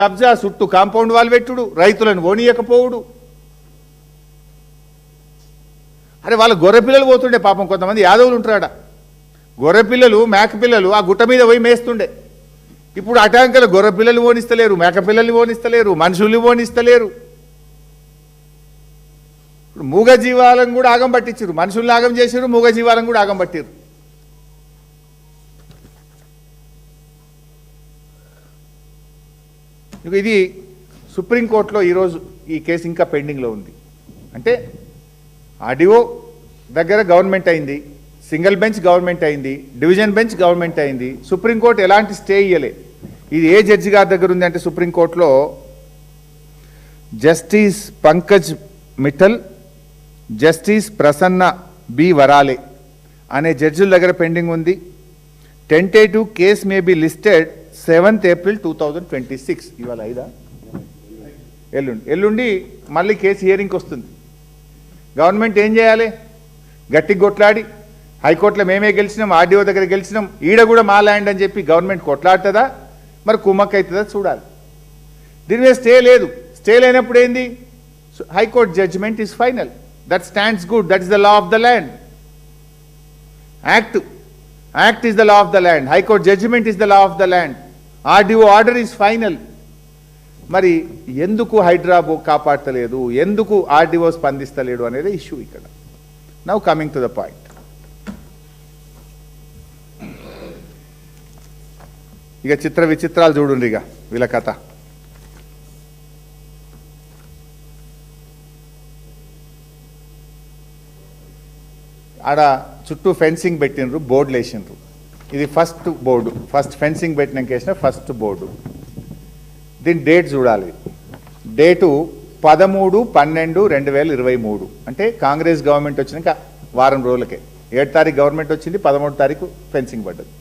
కబ్జా చుట్టూ compound wall పెట్టుడు, రైతులను ఓనియకపోవుడు. అరే వాళ్ళ గొర్రెపిల్లలు పోతుండే పాపం, కొంతమంది యాదవులు ఉంటాడ, గొర్రెపిల్లలు మేకపిల్లలు ఆ గుట్ట మీద పోయి మేస్తుండే. ఇప్పుడు అటాంకలు గొర్రెపిల్లలు ఓనిస్తలేరు, మేకపిల్లలు ఓనిస్తలేరు, మనుషుల్ని ఓనిస్తలేరు. ఇప్పుడు మూగ జీవాలను కూడా ఆగం పట్టించారు, మనుషుల్ని ఆగం చేసారు, మూగ జీవాలను కూడా ఆగం పట్టారు. ఇది సుప్రీంకోర్టులో ఈరోజు ఈ కేసు ఇంకా పెండింగ్లో ఉంది. అంటే ఆర్డీఓ దగ్గర గవర్నమెంట్ అయింది, సింగిల్ బెంచ్ గవర్నమెంట్ అయింది, డివిజన్ బెంచ్ గవర్నమెంట్ అయింది, సుప్రీంకోర్టు ఎలాంటి స్టే ఇయ్యలే. ఇది ఏ జడ్జి గారి దగ్గర ఉంది అంటే సుప్రీంకోర్టులో justice Pankaj Mittal, justice Prasanna B Varale అనే జడ్జిల దగ్గర పెండింగ్ ఉంది. Tentative case may be listed 7th April 2026. ఇవాళ 5 ఎల్లుండి మళ్ళీ కేసు హియరింగ్కి వస్తుంది. గవర్నమెంట్ ఏం చేయాలి? గట్టి కొట్లాడి హైకోర్టులో మేమే గెలిచినాం, ఆర్డీఓ దగ్గర గెలిచినాం, ఈడ కూడా మా ల్యాండ్ అని చెప్పి గవర్నమెంట్ కొట్లాడుతుందా, మరి కుమ్మక్ అవుతుందా చూడాలి. దీని మీద స్టే లేదు. స్టే లేనప్పుడు ఏంది? High court judgement is final, that stands good, that is the law of the land. Act is the law of the land, high court judgement is the law of the land, RDO order is final. మరి ఎందుకు హైడ్రాబో కాపాడతలేదు, ఎందుకు RDO స్పందిస్తలేడు అనేది issue ఇక్కడ. Now coming to the point. ఇక చిత్ర విచిత్రాలు చూడండి ఇక వీళ్ళ కథ. ఆడ చుట్టూ ఫెన్సింగ్ పెట్టినరు, బోర్డులు వేసినారు. ఇది ఫస్ట్ బోర్డు, ఫస్ట్ ఫెన్సింగ్ పెట్టినాక వేసిన ఫస్ట్ బోర్డు. దీని డేట్ చూడాలి. డేటు 13/12/2023. అంటే కాంగ్రెస్ గవర్నమెంట్ వచ్చినాక వారం రోజులకే. 7 తారీఖు గవర్నమెంట్ వచ్చింది, 13 తారీఖు ఫెన్సింగ్ పడ్డది.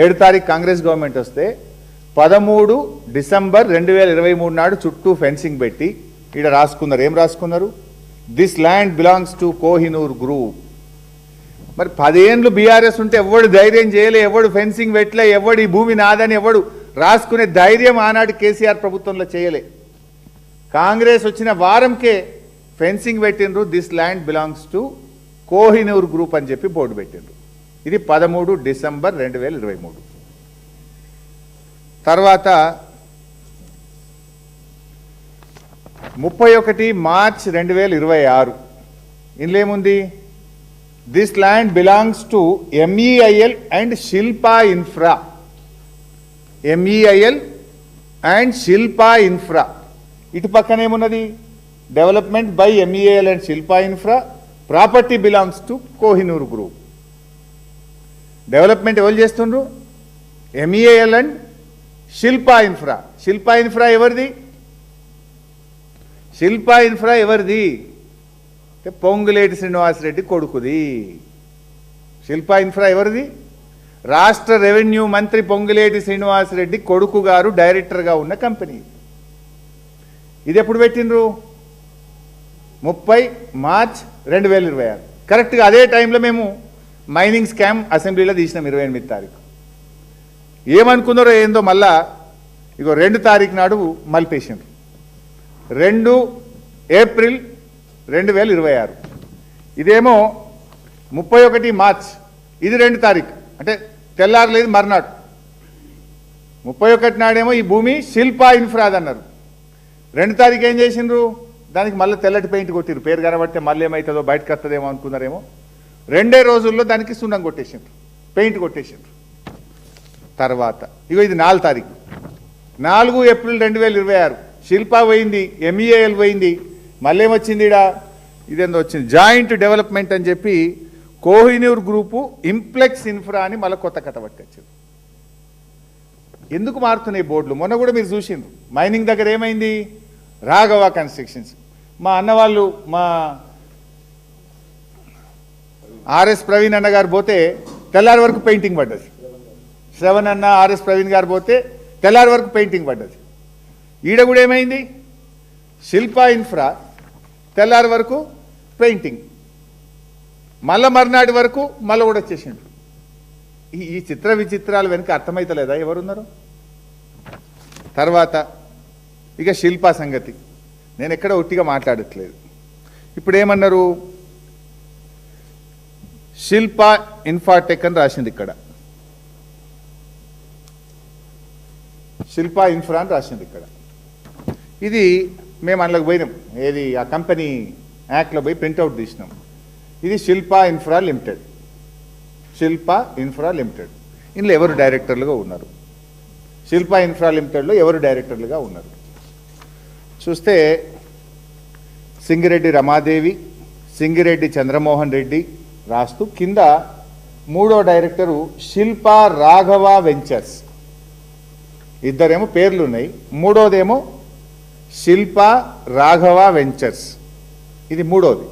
7 తారీఖు కాంగ్రెస్ గవర్నమెంట్ వస్తే 13 డిసెంబర్ 2023 నాడు చుట్టూ ఫెన్సింగ్ పెట్టి ఇక్కడ రాసుకున్నారు. ఏం రాసుకున్నారు? This land belongs to Kohinoor group. మరి 10 ఏళ్ళు బీఆర్ఎస్ ఉంటే ఎవడు ధైర్యం చేయలే, ఎవడు ఫెన్సింగ్ పెట్టలే, ఎవడు ఈ భూమి నాదని ఎవడు రాసుకునే ధైర్యం ఆనాడు కేసీఆర్ ప్రభుత్వంలో చేయలే. కాంగ్రెస్ వచ్చిన వారంకే ఫెన్సింగ్ పెట్టినరు. This land belongs to Kohinoor group అని చెప్పి బోర్డు పెట్టినరు. ఇది 13 డిసెంబర్ 2023. తర్వాత 31 మార్చ్ 2026. ఇందులో ఏముంది? This land belongs to MEIL and Shilpa infra. MEIL and Shilpa infra. ఇటు పక్కన ఏమున్నది? Development by MEIL and Shilpa infra. Property belongs to Kohinoor group. Development ఎవరు చేస్తుండ్రు? MEIL and Shilpa infra. Shilpa infra ఎవరిది? శిల్పా ఇన్ఫ్రా ఎవరిది? పొంగులేటి శ్రీనివాసరెడ్డి కొడుకుది. శిల్పా ఇన్ఫ్రా ఎవరిది? రాష్ట్ర రెవెన్యూ మంత్రి పొంగులేటి శ్రీనివాసరెడ్డి కొడుకు గారు డైరెక్టర్గా ఉన్న కంపెనీ. ఇది ఎప్పుడు పెట్టినరు? 30 మార్చ్ 2026. కరెక్ట్గా అదే టైంలో మేము మైనింగ్ స్కామ్ అసెంబ్లీలో తీసినాం 28 తారీఖు. ఏమనుకున్నారో ఏందో మళ్ళా ఇగో 2 తారీఖు నాడు మలిపేసిండ్రు. 2 ఏప్రిల్ 2026. ఇదేమో 31 మార్చ్. ఇది 2 తారీఖు అంటే తెల్లారలేదు మర్నాడు. 31 నాడేమో ఈ భూమి శిల్పా ఇన్ఫ్రాద్ అన్నారు. 2 తారీఖు ఏం చేసిండ్రు? దానికి మళ్ళీ తెల్లటి పెయింట్ కొట్టిరు. పేరు కనబడితే మళ్ళీ ఏమవుతుందో బయటకు వస్తుందేమో అనుకున్నారేమో. 2 రోజుల్లో దానికి సున్నం కొట్టేసిండ్రు, పెయింట్ కొట్టేసిండ్రు. తర్వాత ఇగో ఇది 4 తారీఖు. 4 ఏప్రిల్ 2026. శిల్పా పోయింది, MEIL పోయింది, మళ్ళీ ఏమొచ్చింది? ఇదేందో వచ్చింది, జాయింట్ డెవలప్మెంట్ అని చెప్పి కోహినూర్ గ్రూపు ఇంప్లెక్స్ ఇన్ఫ్రా అని మళ్ళీ కొత్త కథ పట్టుకొచ్చారు. ఎందుకు మారుతున్నాయి బోర్డులు? మొన్న కూడా మీరు చూసిండ్రు. మైనింగ్ దగ్గర ఏమైంది? రాఘవ కన్స్ట్రక్షన్స్. మా అన్న వాళ్ళు, మా RS ప్రవీణ్ అన్న గారు పోతే తెల్లారి వరకు పెయింటింగ్ పడ్డది. శ్రవణ్ అన్న, RS ప్రవీణ్ గారు పోతే తెల్లారి వరకు పెయింటింగ్ పడ్డది. ఈడ కూడా ఏమైంది? శిల్పా ఇన్ఫ్రా తెల్లారి వరకు పెయింటింగ్, మళ్ళా మర్నాటి వరకు మళ్ళీ కూడా వచ్చేసిండు. ఈ చిత్ర విచిత్రాలు వెనుక అర్థమైతలేదా ఎవరున్నారు? తర్వాత ఇక శిల్పా సంగతి నేను ఎక్కడ ఒట్టిగా మాట్లాడట్లేదు. ఇప్పుడు ఏమన్నారు, శిల్పా ఇన్ఫ్రాటెక్ అని రాసింది ఇక్కడ, శిల్పా ఇన్ఫ్రా అని రాసింది ఇక్కడ. ఇది మేము అందులోకి పోయినాం, ఏది ఆ కంపెనీ యాక్ట్లో పోయి ప్రింట్అవుట్ తీసినాం. ఇది Shilpa infra limited, Shilpa infra limited. ఇందులో ఎవరు డైరెక్టర్లుగా ఉన్నారు, శిల్పా ఇన్ఫ్రా లిమిటెడ్లో ఎవరు డైరెక్టర్లుగా ఉన్నారు చూస్తే సింగిరెడ్డి రమాదేవి, సింగిరెడ్డి చంద్రమోహన్ రెడ్డి రాస్తూ కింద మూడో డైరెక్టరు శిల్పా రాఘవ వెంచర్స్, ఇద్దరేమో పేర్లు ఉన్నాయి, మూడోదేమో శిల్పా రాఘవ వెంచర్స్, ఇది మూడోది.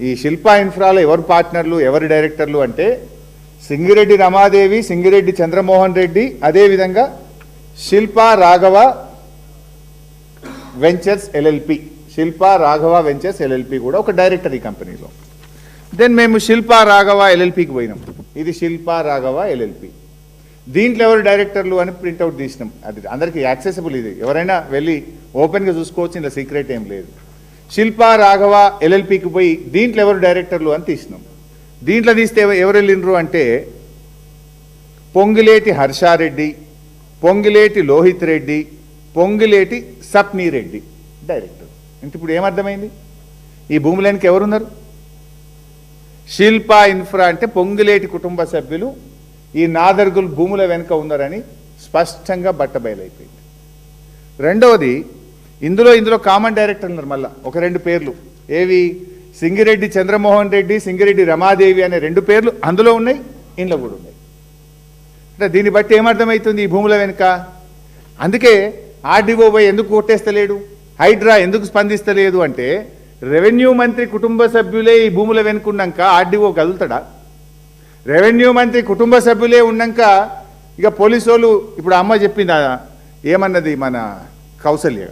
ఈ శిల్పా ఇన్ఫ్రాలో ఎవరు పార్ట్నర్లు ఎవరు డైరెక్టర్లు అంటే సింగిరెడ్డి రమాదేవి, సింగిరెడ్డి చంద్రమోహన్ రెడ్డి, అదేవిధంగా Shilpa Raghava ventures LLP, Shilpa Raghava ventures LLP కూడా ఒక డైరెక్టర్ ఈ కంపెనీలో. దెన్ మేము శిల్పా రాఘవ ఎల్ఎల్పికి పోయినాం, ఇది శిల్పా రాఘవ ఎల్ఎల్పి. దీంట్లో ఎవరు డైరెక్టర్లు అని ప్రింట్అవుట్ తీసినాం, అది అందరికీ యాక్సెసిబుల్, ఇది ఎవరైనా వెళ్ళి ఓపెన్గా చూసుకోవచ్చు, ఇందులో సీక్రెట్ ఏం లేదు. శిల్పా రాఘవ ఎల్ఎల్పికి పోయి దీంట్లో ఎవరు డైరెక్టర్లు అని తీసినాం. దీంట్లో తీస్తే ఎవరు వెళ్ళినరు అంటే పొంగిలేటి హర్షారెడ్డి, పొంగిలేటి లోహిత్ రెడ్డి, పొంగిలేటి సప్నీ రెడ్డి డైరెక్టర్. ఇంక ఇప్పుడు ఏమర్థమైంది, ఈ భూములకి ఎవరున్నారు, శిల్పా ఇన్ఫ్రా అంటే పొంగిలేటి కుటుంబ సభ్యులు ఈ నాదర్గుల్ భూముల వెనుక ఉన్నారని స్పష్టంగా బట్టబయలైపోయింది. రెండవది ఇందులో కామన్ డైరెక్టర్ ఉన్నారు, మళ్ళీ ఒక రెండు పేర్లు, ఏవి సింగిరెడ్డి చంద్రమోహన్ రెడ్డి, సింగిరెడ్డి రమాదేవి అనే రెండు పేర్లు అందులో ఉన్నాయి, ఇంట్లో కూడా ఉన్నాయి. అంటే దీన్ని బట్టి ఏమర్థమవుతుంది ఈ భూముల వెనుక. అందుకే ఆర్డీఓ పోయి ఎందుకు కొట్టేస్తలేడు, హైడ్రా ఎందుకు స్పందిస్తలేదు అంటే రెవెన్యూ మంత్రి కుటుంబ సభ్యులే ఈ భూముల వెనుకున్నాక ఆర్డీఓ కదులుతాడా? రెవెన్యూ మంత్రి కుటుంబ సభ్యులే ఉన్నాక ఇక పోలీసు వాళ్ళు, ఇప్పుడు అమ్మ చెప్పింది ఏమన్నది, మన కౌసల్య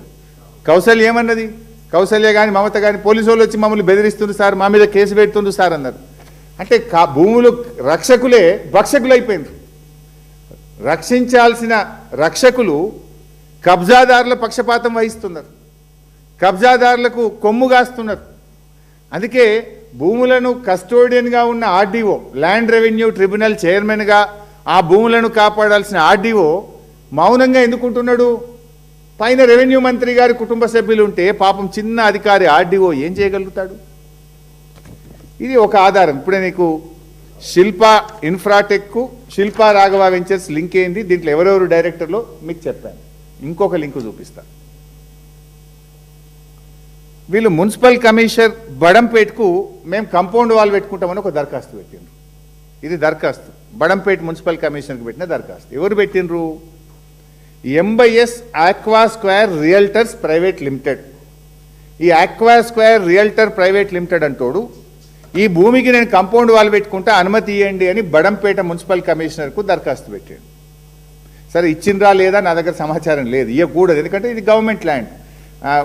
ఏమన్నది, కౌసల్య కానీ మమత కానీ పోలీసు వాళ్ళు వచ్చి మమ్మల్ని బెదిరిస్తుంది సార్, మా మీద కేసు పెడుతుంది సార్ అన్నారు. అంటే భూములు రక్షకులే భక్షకులు అయిపోయినారు. రక్షించాల్సిన రక్షకులు కబ్జాదారుల పక్షపాతం వహిస్తున్నారు, కబ్జాదారులకు కొమ్ము కాస్తున్నారు. అందుకే భూములను కస్టోడియన్గా ఉన్న ఆర్డీఓ, ల్యాండ్ రెవెన్యూ ట్రిబ్యునల్ చైర్మన్గా ఆ భూములను కాపాడాల్సిన ఆర్డీఓ మౌనంగా ఎందుకుంటున్నాడు? పైన రెవెన్యూ మంత్రి గారి కుటుంబ సభ్యులు ఉంటే పాపం చిన్న అధికారి ఆర్డీఓ ఏం చేయగలుగుతాడు? ఇది ఒక ఆధారం. ఇప్పుడే నీకు శిల్పా ఇన్ఫ్రాటెక్, శిల్పా రాఘవ వెంచర్స్ లింక్ ఏంది, దీంట్లో ఎవరెవరు డైరెక్టర్లో మీకు చెప్పాను. ఇంకొక లింకు చూపిస్తా. వీళ్ళు మున్సిపల్ కమిషనర్ బడంపేట్కు మేము కంపౌండ్ వాల్ పెట్టుకుంటామని ఒక దరఖాస్తు పెట్టిండ్రు. ఇది దరఖాస్తు బడంపేట్ మున్సిపల్ కమిషనర్కి పెట్టిన దరఖాస్తు. ఎవరు పెట్టిండ్రు? ఎంబైఎస్ aqua square realtors private limited. ఈ aqua square realtor private limited అంటోడు ఈ భూమికి నేను కంపౌండ్ వాల్ పెట్టుకుంటా అనుమతి ఇవ్వండి అని బడంపేట మున్సిపల్ కమిషనర్కు దరఖాస్తు పెట్టాడు. సరే ఇచ్చిండ్రా లేదా నా దగ్గర సమాచారం లేదు, ఇవ్వకూడదు, ఎందుకంటే ఇది గవర్నమెంట్ ల్యాండ్.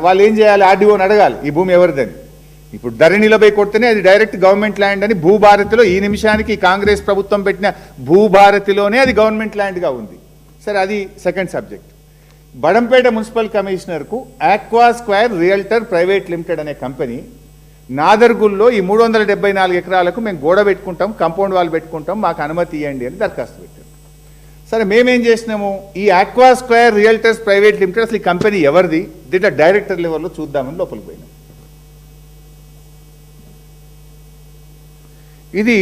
వాళ్ళు ఏం చేయాలి, ఆర్డీఓని అడగాలి ఈ భూమి ఎవరిదని. ఇప్పుడు ధరణిలో పోయి కొడితేనే అది డైరెక్ట్ గవర్నమెంట్ ల్యాండ్ అని భూభారతిలో ఈ నిమిషానికి కాంగ్రెస్ ప్రభుత్వం పెట్టిన భూభారతిలోనే అది గవర్నమెంట్ ల్యాండ్గా ఉంది. సరే అది సెకండ్ సబ్జెక్ట్. బడంపేట మున్సిపల్ కమిషనర్కు aqua square realtor private limited అనే కంపెనీ నాదర్గుల్లో ఈ 374 ఎకరాలకు మేము గోడ పెట్టుకుంటాం, కంపౌండ్ వాల్ పెట్టుకుంటాం, మాకు అనుమతి ఇవ్వండి అని దరఖాస్తు పెట్టాం. సరే మేమేం చేసినాము, ఈ aqua square realtors private limited అసలు ఈ కంపెనీ ఎవరిది, దీంట్లో డైరెక్టర్ లెవెల్లో చూద్దామని లోపలికి పోయినాం. ఇది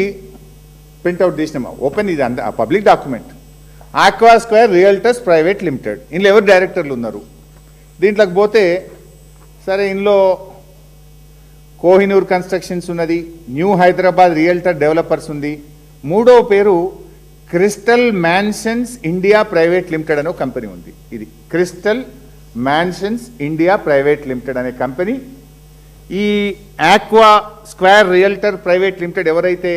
ప్రింట్అవుట్ తీసినామా, ఓపెన్, ఇది public document. Aqua square realtors private limited, ఇందులో ఎవరు డైరెక్టర్లు ఉన్నారు. దీంట్లోకి పోతే సరే ఇందులో కోహినూర్ కన్స్ట్రక్షన్స్ ఉన్నది, న్యూ హైదరాబాద్ రియల్టర్ డెవలపర్స్ ఉంది, మూడో పేరు crystal mansions India private limited అనే కంపెనీ ఉంది. ఇది crystal mansions India private limited అనే కంపెనీ. ఈ aqua square realtor private limited ఎవరైతే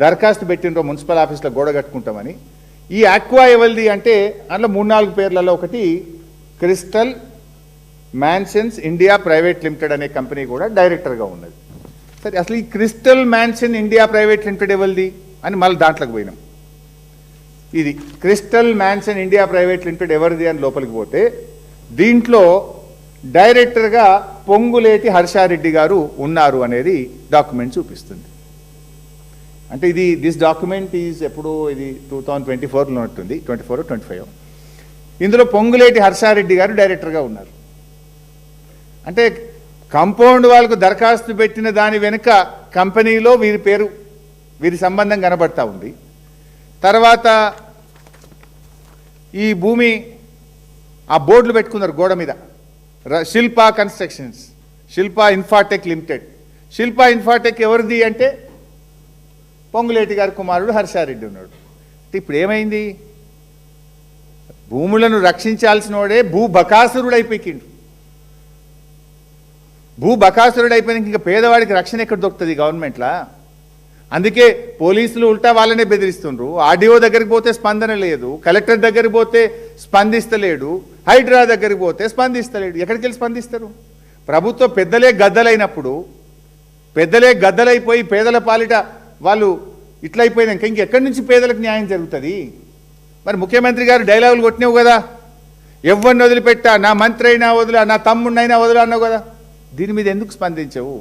దరఖాస్తు పెట్టినరో మున్సిపల్ ఆఫీస్లో గోడ కట్టుకుంటామని, ఈ ఆక్వా ఎవరిది అంటే అందులో 3-4 పేర్లలో ఒకటి crystal mansions India private limited అనే కంపెనీ కూడా డైరెక్టర్గా ఉన్నది. సరే అసలు ఈ crystal mansion India private limited ఎవరిది అని మళ్ళీ దాంట్లోకి పోయినాం. ఇది crystal mansion India private limited ఎవరిది అని లోపలికి పోతే దీంట్లో డైరెక్టర్గా పొంగులేటి హర్షారెడ్డి గారు ఉన్నారు అనేది డాక్యుమెంట్ చూపిస్తుంది. అంటే ఇది దిస్ డాక్యుమెంట్ ఈజ్ ఎప్పుడు ఇది 2024లో ఉన్నట్టుంది, 24 25. ఇందులో పొంగులేటి హర్షారెడ్డి గారు డైరెక్టర్గా ఉన్నారు. అంటే కాంపౌండ్ వాళ్ళకు దరఖాస్తు పెట్టిన దాని వెనుక కంపెనీలో వీరి సంబంధం కనబడతా ఉంది. తర్వాత ఈ భూమి ఆ బోర్డులు పెట్టుకున్నారు గోడ మీద, శిల్పా కన్స్ట్రక్షన్స్, శిల్పా ఇన్ఫాటెక్ లిమిటెడ్. శిల్పా ఇన్ఫాటెక్ ఎవరిది అంటే పొంగులేటి గారి కుమారుడు హర్షారెడ్డి ఉన్నాడు. ఇప్పుడు ఏమైంది? భూములను రక్షించాల్సిన వాడే భూబకాసురుడైపోయిండు. భూబకాసురుడైపోయినాక ఇంకా పేదవాడికి రక్షణ ఎక్కడ దొరుకుతుంది గవర్నమెంట్లా? అందుకే పోలీసులు ఉల్టా వాళ్ళనే బెదిరిస్తుండ్రు. ఆర్డీఓ దగ్గరికి పోతే స్పందన లేదు, కలెక్టర్ దగ్గరికి పోతే స్పందిస్తలేడు, హైడ్రా దగ్గరికి పోతే స్పందిస్తలేడు. ఎక్కడికి వెళ్ళి స్పందిస్తారు? ప్రభుత్వ పెద్దలే గద్దలైపోయి పేదల పాలిట వాళ్ళు ఇట్లయిపోయినాక ఇంకెక్కడి నుంచి పేదలకు న్యాయం జరుగుతుంది? మరి ముఖ్యమంత్రి గారు డైలాగులు కొట్టినావు కదా, ఎవరిని వదిలిపెట్టా, నా మంత్రి అయినా వదిలా, నా తమ్ముడినైనా వదిలా అన్నావు కదా, దీని మీద ఎందుకు స్పందించవు?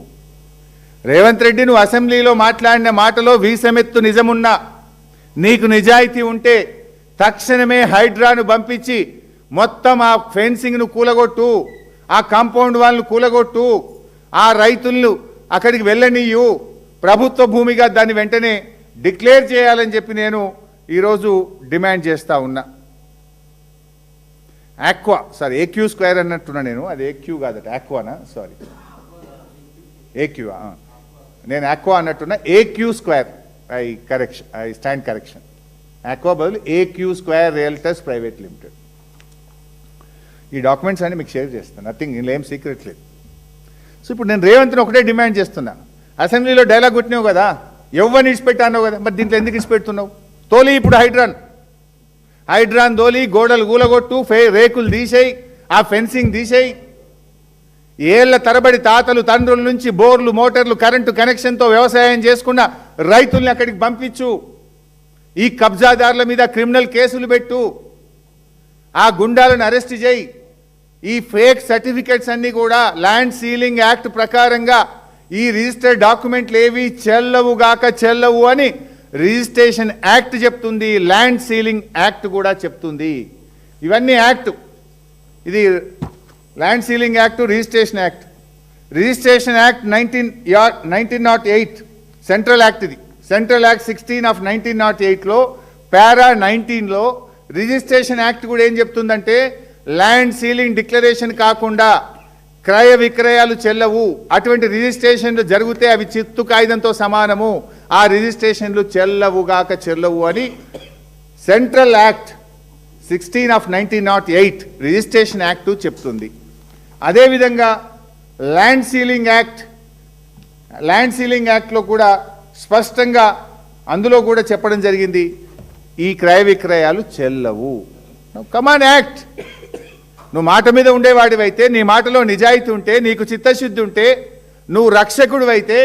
రేవంత్ రెడ్డి, నువ్వు అసెంబ్లీలో మాట్లాడిన మాటలో వీసమెత్తు నిజమున్నా, నీకు నిజాయితీ ఉంటే తక్షణమే హైడ్రాను పంపించి మొత్తం ఆ ఫెన్సింగ్ను కూలగొట్టు, ఆ కాంపౌండ్ వాళ్ళను కూలగొట్టు, ఆ రైతులను అక్కడికి వెళ్ళనీయు, ప్రభుత్వ భూమిగా దాన్ని వెంటనే డిక్లేర్ చేయాలని చెప్పి నేను ఈరోజు డిమాండ్ చేస్తూ ఉన్నా. ఆక్వా, సారీ ఏక్యూ స్క్వేర్ అన్నట్టున్నా నేను, అది ఏక్యూ కాదట, ఆక్వానా, సారీ ఏక్యూ, నేను ఆక్వా అన్నట్టున్నా, AQ square, I stand correction, aqua బదులు AQ square realtors private limited. ఈ డాక్యుమెంట్స్ అన్ని మీకు షేర్ చేస్తాను, నథింగ్, ఇందులో ఏం సీక్రెట్ లేదు. సో ఇప్పుడు నేను రేవంత్ని ఒకటే డిమాండ్ చేస్తున్నా, అసెంబ్లీలో డైలాగ్ కొట్టినావు కదా, ఎవరిని ఇడిచిపెట్టావు కదా, మరి దీంట్లో ఎందుకు ఇడిచిపెడుతున్నావు? తోలి ఇప్పుడు హైడ్రాన్ తోలి, గోడలు కూలగొట్టు, రేకులు తీసేయి, ఆ ఫెన్సింగ్ తీసేయి, ఏళ్ల తరబడి తాతలు తండ్రుల నుంచి బోర్లు మోటార్లు కరెంటు కనెక్షన్తో వ్యవసాయం చేసుకున్న రైతుల్ని అక్కడికి పంపించు, ఈ కబ్జాదారుల మీద క్రిమినల్ కేసులు పెట్టు, ఆ గుండాలను అరెస్ట్ చేయి, ఈ ఫేక్ సర్టిఫికెట్స్ అన్నీ కూడా ల్యాండ్ సీలింగ్ యాక్ట్ ప్రకారంగా ఈ రిజిస్టర్డ్ డాక్యుమెంట్లు ఏవి చెల్లవు అని రిజిస్ట్రేషన్ యాక్ట్ చెప్తుంది, ల్యాండ్ సీలింగ్ యాక్ట్ కూడా చెప్తుంది. ఇవన్నీ యాక్ట్, ఇది land ceiling act, registration act 1908 central act, ఇది సెంట్రల్ యాక్ట్ 16 ఆఫ్ 1908లో పారా 19లో రిజిస్ట్రేషన్ యాక్ట్ కూడా ఏం చెప్తుందంటే ల్యాండ్ సీలింగ్ డిక్లరేషన్ కాకుండా క్రయ విక్రయాలు చెల్లవు, అటువంటి రిజిస్ట్రేషన్లు జరిగితే అవి చిత్తు కాగితంతో సమానము, ఆ రిజిస్ట్రేషన్లు చెల్లవు అని central act 16 of 1908 registration act చెప్తుంది. అదేవిధంగా ల్యాండ్ సీలింగ్ యాక్ట్లో కూడా స్పష్టంగా అందులో కూడా చెప్పడం జరిగింది, ఈ క్రయ విక్రయాలు చెల్లవు. కమాన్ యాక్ట్, నువ్వు మాట మీద ఉండేవాడివైతే, నీ మాటలో నిజాయితీ ఉంటే, నీకు చిత్తశుద్ధి ఉంటే, నువ్వు రక్షకుడివైతే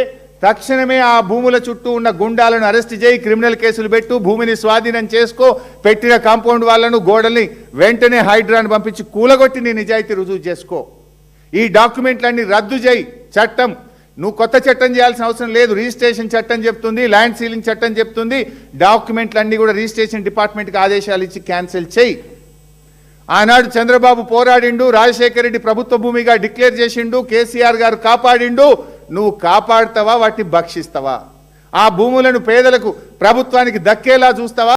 తక్షణమే ఆ భూముల చుట్టూ ఉన్న గుండాలను అరెస్ట్ చేయి, క్రిమినల్ కేసులు పెట్టు, భూమిని స్వాధీనం చేసుకో, పెట్టిన కాంపౌండ్ వాళ్ళను గోడల్ని వెంటనే హైడ్రాను పంపించి కూలగొట్టి నీ నిజాయితీ రుజువు చేసుకో. ఈ డాక్యుమెంట్లన్నీ రద్దు చేయి. చట్టం నువ్వు కొత్త చట్టం చేయాల్సిన అవసరం లేదు, రిజిస్ట్రేషన్ చట్టం చెప్తుంది, ల్యాండ్ సీలింగ్ చట్టం చెప్తుంది, డాక్యుమెంట్లన్నీ కూడా రిజిస్ట్రేషన్ డిపార్ట్మెంట్కి ఆదేశాలు ఇచ్చి క్యాన్సిల్ చేయి. ఆనాడు చంద్రబాబు పోరాడిండు, రాజశేఖర రెడ్డి ప్రభుత్వ భూమిగా డిక్లేర్ చేసిండు, కేసీఆర్ గారు కాపాడిండు. నువ్వు కాపాడుతావా, వాటిని భక్షిస్తావా? ఆ భూములను పేదలకు ప్రభుత్వానికి దక్కేలా చూస్తావా?